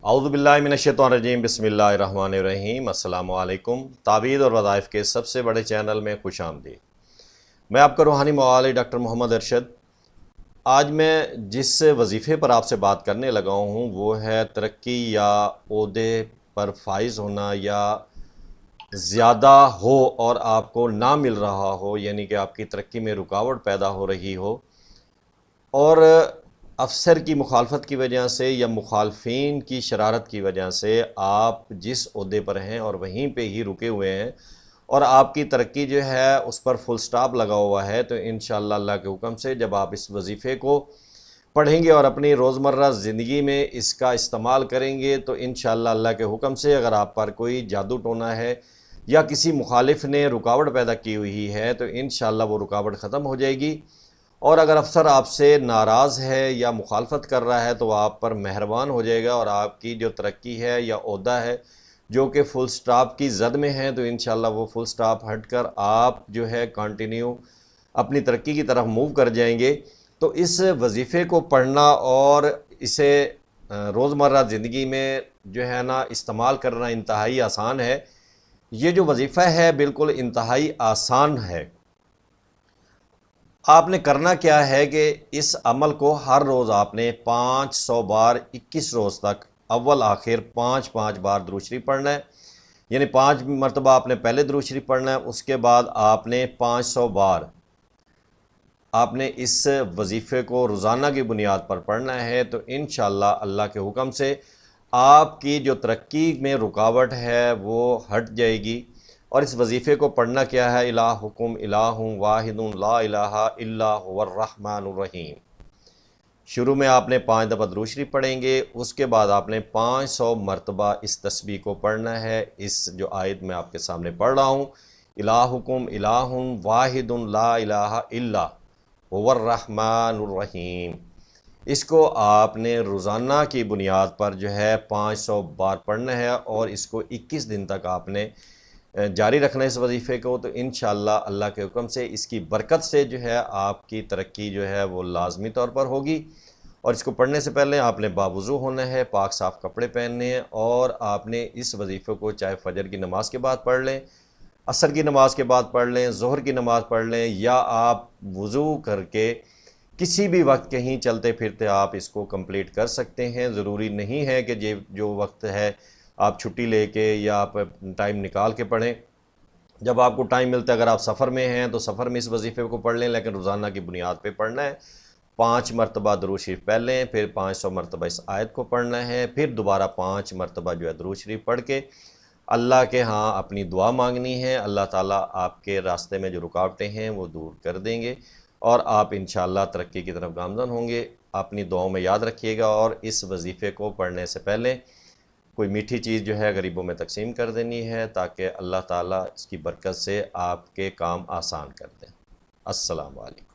اعوذ باللہ من الشیطان الرجیم، بسم اللہ الرحمن الرحیم۔ السلام علیکم۔ تعویذ اور وظائف کے سب سے بڑے چینل میں خوش آمدید۔ میں آپ کا روحانی معالج ڈاکٹر محمد ارشد۔ آج میں جس وظیفے پر آپ سے بات کرنے لگا ہوں وہ ہے ترقی یا عہدے پر فائز ہونا، یا زیادہ ہو اور آپ کو نہ مل رہا ہو، یعنی کہ آپ کی ترقی میں رکاوٹ پیدا ہو رہی ہو، اور افسر کی مخالفت کی وجہ سے یا مخالفین کی شرارت کی وجہ سے آپ جس عہدے پر ہیں اور وہیں پہ ہی رکے ہوئے ہیں اور آپ کی ترقی جو ہے اس پر فل سٹاپ لگا ہوا ہے، تو انشاءاللہ اللہ کے حکم سے جب آپ اس وظیفے کو پڑھیں گے اور اپنی روزمرہ زندگی میں اس کا استعمال کریں گے، تو انشاءاللہ اللہ کے حکم سے اگر آپ پر کوئی جادو ٹونا ہے یا کسی مخالف نے رکاوٹ پیدا کی ہوئی ہے تو انشاءاللہ وہ رکاوٹ ختم ہو جائے گی، اور اگر افسر آپ سے ناراض ہے یا مخالفت کر رہا ہے تو آپ پر مہربان ہو جائے گا، اور آپ کی جو ترقی ہے یا عہدہ ہے جو کہ فل سٹاپ کی زد میں ہے، تو انشاءاللہ وہ فل سٹاپ ہٹ کر آپ جو ہے کنٹینیو اپنی ترقی کی طرف موو کر جائیں گے۔ تو اس وظیفے کو پڑھنا اور اسے روزمرہ زندگی میں جو ہے نا استعمال کرنا انتہائی آسان ہے۔ یہ جو وظیفہ ہے بالکل انتہائی آسان ہے۔ آپ نے کرنا کیا ہے کہ اس عمل کو ہر روز آپ نے 500 بار 21 روز تک اول آخر 5 بار درود شریف پڑھنا ہے، یعنی 5 مرتبہ آپ نے پہلے درود شریف پڑھنا ہے، اس کے بعد آپ نے 500 بار آپ نے اس وظیفے کو روزانہ کی بنیاد پر پڑھنا ہے، تو انشاءاللہ اللہ کے حکم سے آپ کی جو ترقی میں رکاوٹ ہے وہ ہٹ جائے گی۔ اور اس وظیفے کو پڑھنا کیا ہے؟ الہکم الہ واحد لا الہ الا هو الرحمن الرحیم۔ شروع میں آپ نے 5 دفعہ درود شریف پڑھیں گے، اس کے بعد آپ نے 500 مرتبہ اس تسبیح کو پڑھنا ہے۔ اس جو آیت میں آپ کے سامنے پڑھ رہا ہوں، الہکم الہ واحد لا الہ الا هو الرحمن الرحیم، اس کو آپ نے روزانہ کی بنیاد پر جو ہے 500 بار پڑھنا ہے، اور اس کو 21 دن تک آپ نے جاری رکھنا ہے اس وظیفے کو۔ تو انشاءاللہ اللہ کے حکم سے اس کی برکت سے جو ہے آپ کی ترقی جو ہے وہ لازمی طور پر ہوگی۔ اور اس کو پڑھنے سے پہلے آپ نے باوضو ہونا ہے، پاک صاف کپڑے پہننے ہیں، اور آپ نے اس وظیفے کو چاہے فجر کی نماز کے بعد پڑھ لیں، عصر کی نماز کے بعد پڑھ لیں، ظہر کی نماز پڑھ لیں، یا آپ وضو کر کے کسی بھی وقت کہیں چلتے پھرتے آپ اس کو کمپلیٹ کر سکتے ہیں۔ ضروری نہیں ہے کہ جو وقت ہے آپ چھٹی لے کے یا آپ ٹائم نکال کے پڑھیں، جب آپ کو ٹائم ملتا ہے۔ اگر آپ سفر میں ہیں تو سفر میں اس وظیفے کو پڑھ لیں، لیکن روزانہ کی بنیاد پہ پڑھنا ہے۔ 5 مرتبہ درود شریف پڑھ لیں، پھر 500 مرتبہ اس آیت کو پڑھنا ہے، پھر دوبارہ 5 مرتبہ جو ہے درود شریف پڑھ کے اللہ کے ہاں اپنی دعا مانگنی ہے۔ اللہ تعالیٰ آپ کے راستے میں جو رکاوٹیں ہیں وہ دور کر دیں گے، اور آپ انشاءاللہ ترقی کی طرف گامزن ہوں گے۔ اپنی دعاؤں میں یاد رکھیے گا، اور اس وظیفے کو پڑھنے سے پہلے کوئی میٹھی چیز جو ہے غریبوں میں تقسیم کر دینی ہے، تاکہ اللہ تعالیٰ اس کی برکت سے آپ کے کام آسان کر دیں۔ السلام علیکم۔